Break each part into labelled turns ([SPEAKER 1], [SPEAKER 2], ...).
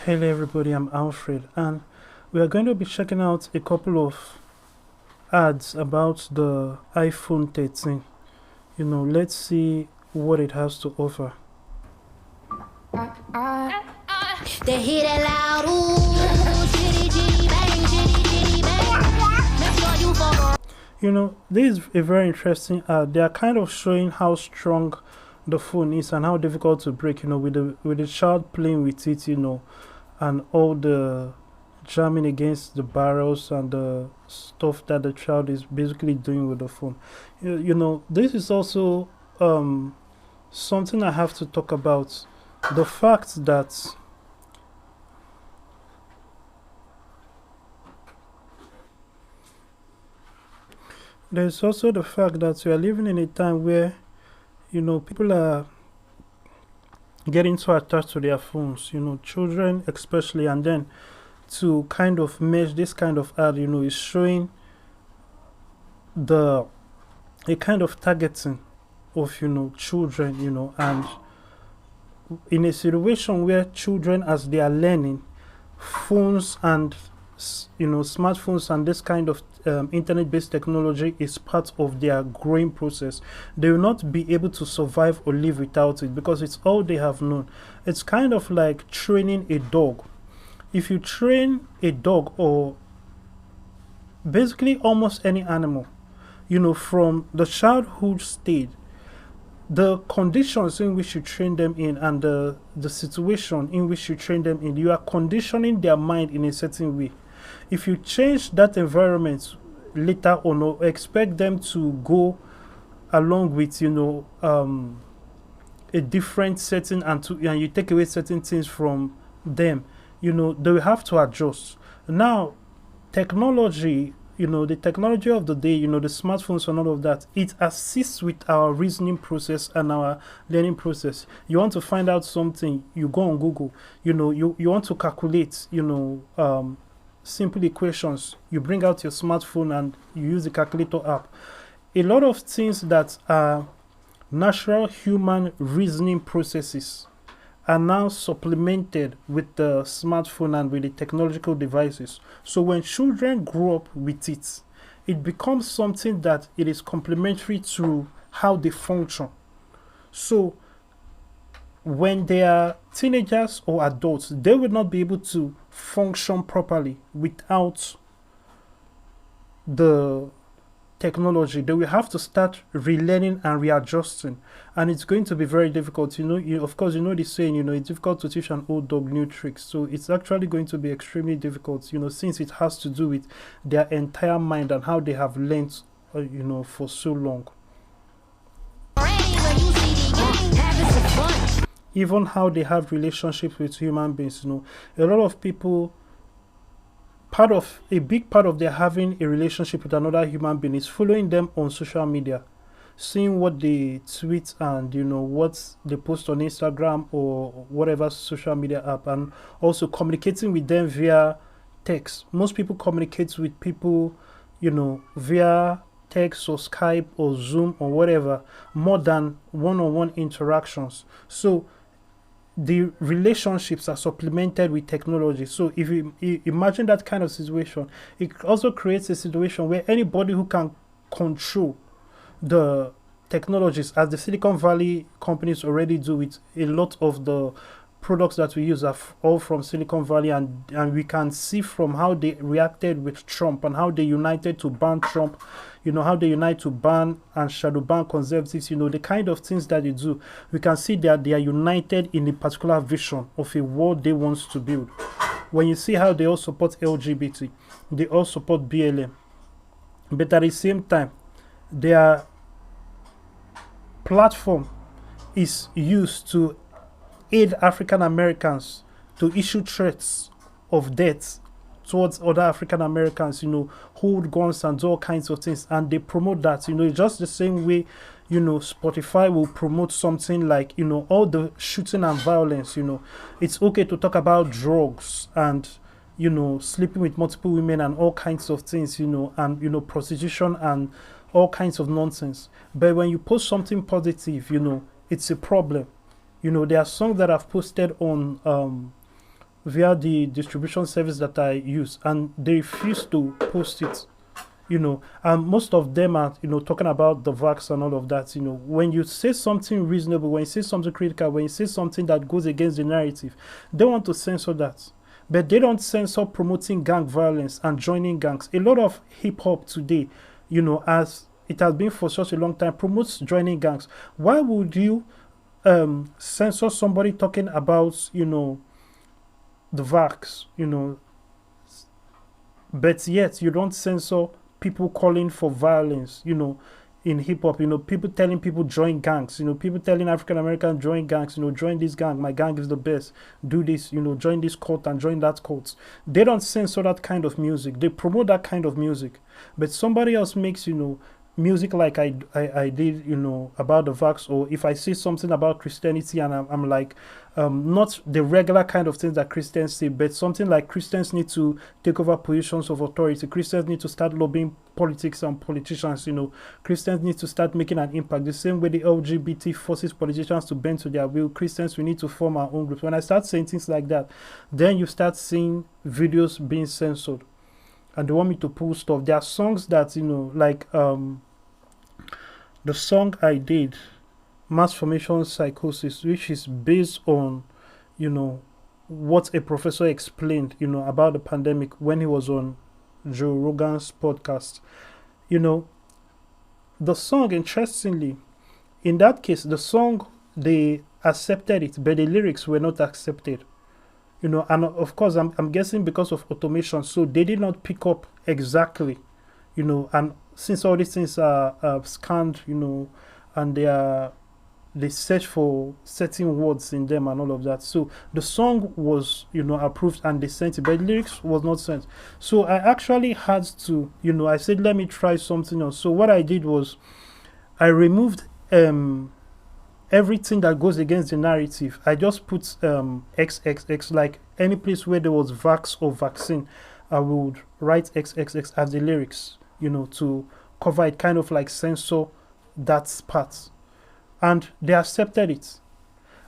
[SPEAKER 1] Hello everybody, I'm Alfred and we are going to be checking out a couple of ads about the iPhone 13. Let's see what it has to offer.
[SPEAKER 2] They hear that loud, ooh, chitty chitty bang, chitty chitty bang. Make sure you fuck.
[SPEAKER 1] This is a very interesting ad. They are kind of showing how strong the phone is and how difficult to break, with the child playing with it, and all the jamming against the barrels and the stuff that the child is basically doing with the phone. This is also something I have to talk about. The fact that there's also the fact that we are living in a time where people are getting so attached to their phones, children especially, and then to kind of mesh this kind of ad, is showing a kind of targeting of children, and in a situation where children, as they are learning, phones and smartphones and this kind of internet-based technology is part of their growing process. They will not be able to survive or live without it because it's all they have known. It's kind of like training a dog. If you train a dog, or basically almost any animal, from the childhood stage, the conditions in which you train them in and the situation in which you train them in, you are conditioning their mind in a certain way. If you change that environment later on, or expect them to go along with a different setting, and you take away certain things from them, they will have to adjust. Now technology, the technology of the day, the smartphones and all of that, it assists with our reasoning process and our learning process. You want to find out something, you go on Google. You want to calculate, simple equations, you bring out your smartphone and you use the calculator app. A lot of things that are natural human reasoning processes are now supplemented with the smartphone and with the technological devices. So when children grow up with it, it becomes something that it is complementary to how they function. So when they are teenagers or adults, they will not be able to function properly without the technology. They will have to start relearning and readjusting, and it's going to be very difficult. Of course, the saying, it's difficult to teach an old dog new tricks. So it's actually going to be extremely difficult, since it has to do with their entire mind and how they have learned, for so long. Even how they have relationships with human beings. A lot of people, a big part of their having a relationship with another human being is following them on social media, seeing what they tweet and what they post on Instagram or whatever social media app, and also communicating with them via text. Most people communicate with people via text or Skype or Zoom or whatever, more than one-on-one interactions. So the relationships are supplemented with technology. So if you imagine that kind of situation, it also creates a situation where anybody who can control the technologies, as the Silicon Valley companies already do with a lot of the products that we use, are all from Silicon Valley, and we can see from how they reacted with Trump and how they united to ban Trump, how they unite to ban and shadow ban conservatives, the kind of things that they do. We can see that they are united in a particular vision of a world they want to build. When you see how they all support LGBT, they all support BLM, but at the same time, their platform is used to aid African Americans to issue threats of death towards other African Americans, hold guns and do all kinds of things, and they promote that, just the same way, Spotify will promote something like, all the shooting and violence. It's okay to talk about drugs and, sleeping with multiple women and all kinds of things, and, prostitution and all kinds of nonsense. But when you post something positive, it's a problem. There are songs that I've posted on via the distribution service that I use, and they refuse to post it. And most of them are, talking about the vax and all of that. When you say something reasonable, when you say something critical, when you say something that goes against the narrative, they want to censor that. But they don't censor promoting gang violence and joining gangs. A lot of hip hop today, as it has been for such a long time, promotes joining gangs. Why would you censor somebody talking about, the vax, but yet you don't censor people calling for violence, in hip hop, people telling people join gangs, people telling African Americans join gangs, join this gang, my gang is the best, do this, join this cult and join that cult. They don't censor that kind of music. They promote that kind of music. But somebody else makes, music like I did, about the vax, or if I say something about Christianity and I'm like, not the regular kind of things that Christians say, but something like Christians need to take over positions of authority. Christians need to start lobbying politics and politicians, Christians need to start making an impact. The same way the LGBT forces politicians to bend to their will, Christians, we need to form our own groups. When I start saying things like that, then you start seeing videos being censored. And they want me to pull stuff. There are songs that, like the song I did, Mass Formation Psychosis, which is based on, what a professor explained, about the pandemic when he was on Joe Rogan's podcast. The song, interestingly, in that case, the song, they accepted it, but the lyrics were not accepted. And of course, I'm guessing because of automation, so they did not pick up exactly, and since all these things are scanned, and they search for certain words in them and all of that. So the song was, approved and they sent it, but the lyrics was not sent. So I actually had to, I said, let me try something else. So what I did was I removed everything that goes against the narrative. I just put XXX, like any place where there was vax or vaccine, I would write XXX as the lyrics, to cover it, kind of like censor that part. And they accepted it.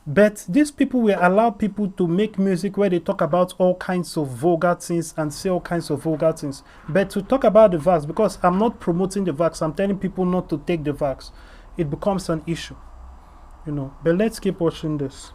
[SPEAKER 1] But these people will allow people to make music where they talk about all kinds of vulgar things and say all kinds of vulgar things. But to talk about the vax, because I'm not promoting the vax, I'm telling people not to take the vax, it becomes an issue. But let's keep watching this.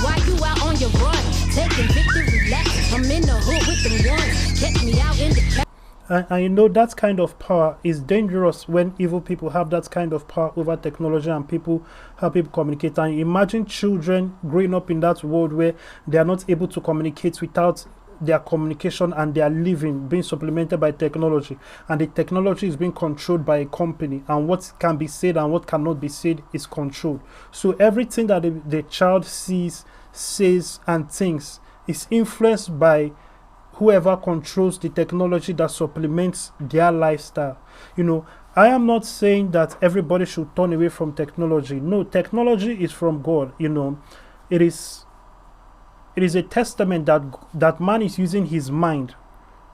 [SPEAKER 2] Why you out on your run? Taking victory laps. I'm in the hood with them ones. Check me out in the
[SPEAKER 1] and that kind of power is dangerous when evil people have that kind of power over technology and people help people communicate. And imagine children growing up in that world where they are not able to communicate without their communication and their living being supplemented by technology, and the technology is being controlled by a company, and what can be said and what cannot be said is controlled. So everything that the child sees, says and thinks is influenced by whoever controls the technology that supplements their lifestyle. I am not saying that everybody should turn away from technology. No, technology is from God. It is a testament that man is using his mind,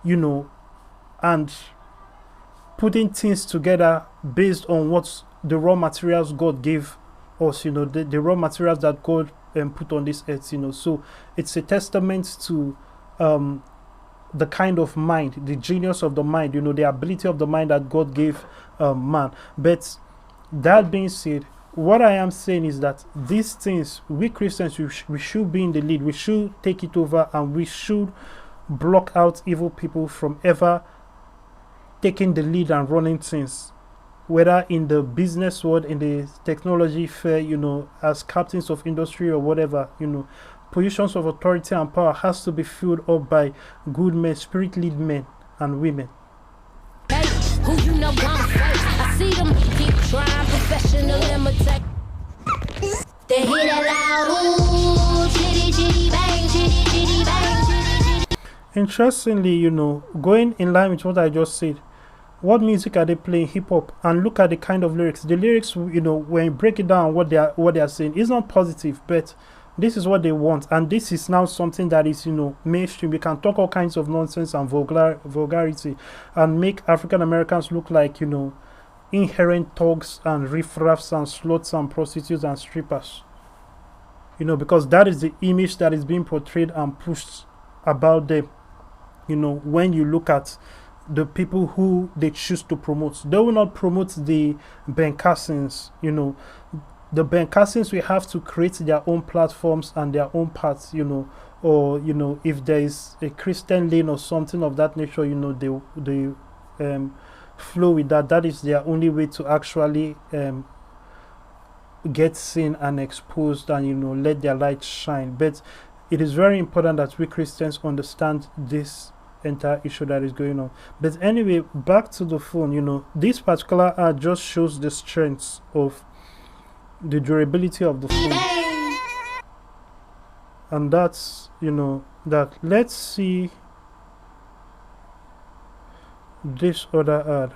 [SPEAKER 1] and putting things together based on what the raw materials God gave us, the raw materials that God put on this earth, So it's a testament to the kind of mind, the genius of the mind, the ability of the mind that God gave man. But that being said, what I am saying is that these things, we Christians, we should be in the lead. We should take it over, and we should block out evil people from ever taking the lead and running things, whether in the business world, in the technology fair, as captains of industry or whatever, positions of authority and power has to be filled up by good men, spirit-led men and women.
[SPEAKER 2] who you know gonna fight. I see them keep trying, professional imitate. They hear that loud, ooh, chitty chitty bang, chitty chitty bang, chitty chitty.
[SPEAKER 1] Interestingly, going in line with what I just said, what music are they playing? Hip hop. And look at the kind of lyrics. The lyrics, when you break it down, what they are saying is not positive, but this is what they want, and this is now something that is, mainstream. We can talk all kinds of nonsense and vulgarity and make African Americans look like, inherent thugs and riffraffs and sluts and prostitutes and strippers. Because that is the image that is being portrayed and pushed about them. When you look at the people who they choose to promote, they will not promote the Ben Cassins. The Ben Cassins will have to create their own platforms and their own paths. Or if there is a Christian lane or something of that nature, they flow with that. That is their only way to actually get seen and exposed, and let their light shine. But it is very important that we Christians understand this entire issue that is going on. But anyway, back to the phone. This particular ad just shows the strengths of the durability of the phone, and that's that. Let's see this other ad.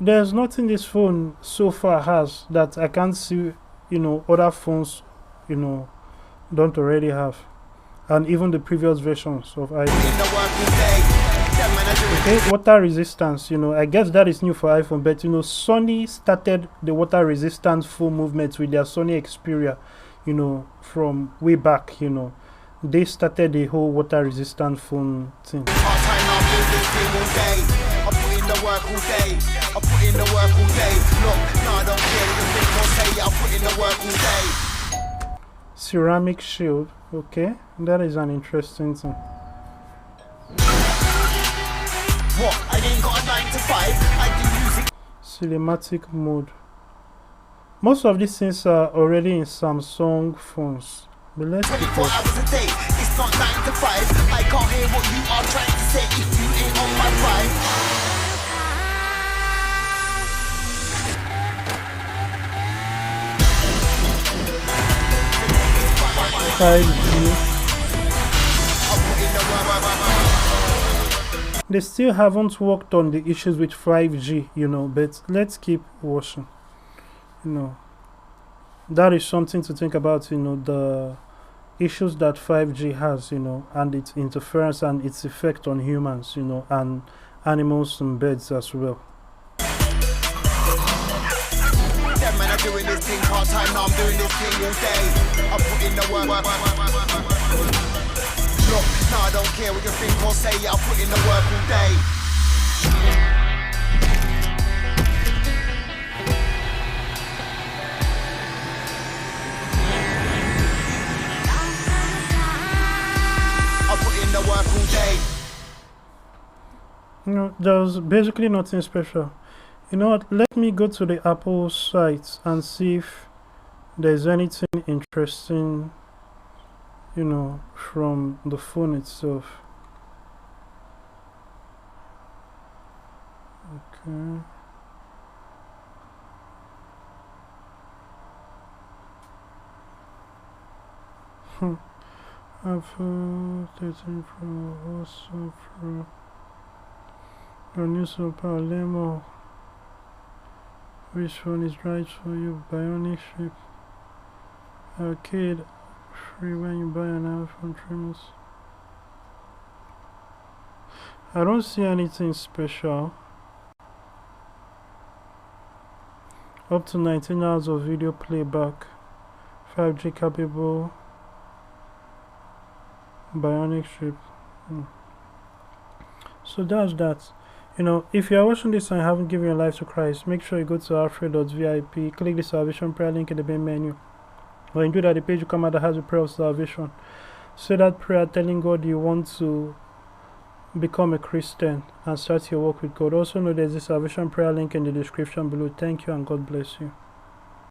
[SPEAKER 1] There's nothing this phone so far has that I can't see, other phones, don't already have, and even the previous versions of iPhone. Okay, water resistance, I guess that is new for iPhone, but Sony started the water resistance phone movement with their Sony Xperia, from way back. They started the whole water resistant phone thing. The work all day. I put in the work all day. Look, no, I don't care what you think or say. I put in the work all day. Ceramic shield, okay, that is an interesting thing. What? I ain't got a 9 to 5. I do music. Cinematic mode. Most of these things are already in Samsung phones. But let's 24 hours a day. It's not 9 to 5. I can't hear what you are trying to say if you ain't on my vibe. 5G. They still haven't worked on the issues with 5G, but let's keep watching. That is something to think about, the issues that 5G has, and its interference and its effect on humans, and animals and birds as well. Doing this thing part time, now I'm doing this thing all day. I put in the work. Look, no, I don't care what you think or say. I put in the work all day. I put in the work all day. There's basically nothing special. You know what, let me go to the Apple site and see if there's anything interesting, from the phone itself. Okay. iPhone 13 Pro, also Pro, your new Super Lemo. Which one is right for you? Bionic chip. Arcade free when you buy an iPhone 3 months. I don't see anything special. Up to 19 hours of video playback. 5G capable. Bionic chip. So that's that. If you are watching this and haven't given your life to Christ, make sure you go to Alfred.vip, click the salvation prayer link in the main menu. When you do that, the page will come out that has a prayer of salvation. Say that prayer telling God you want to become a Christian and start your walk with God. Also know there's a salvation prayer link in the description below. Thank you and God bless you.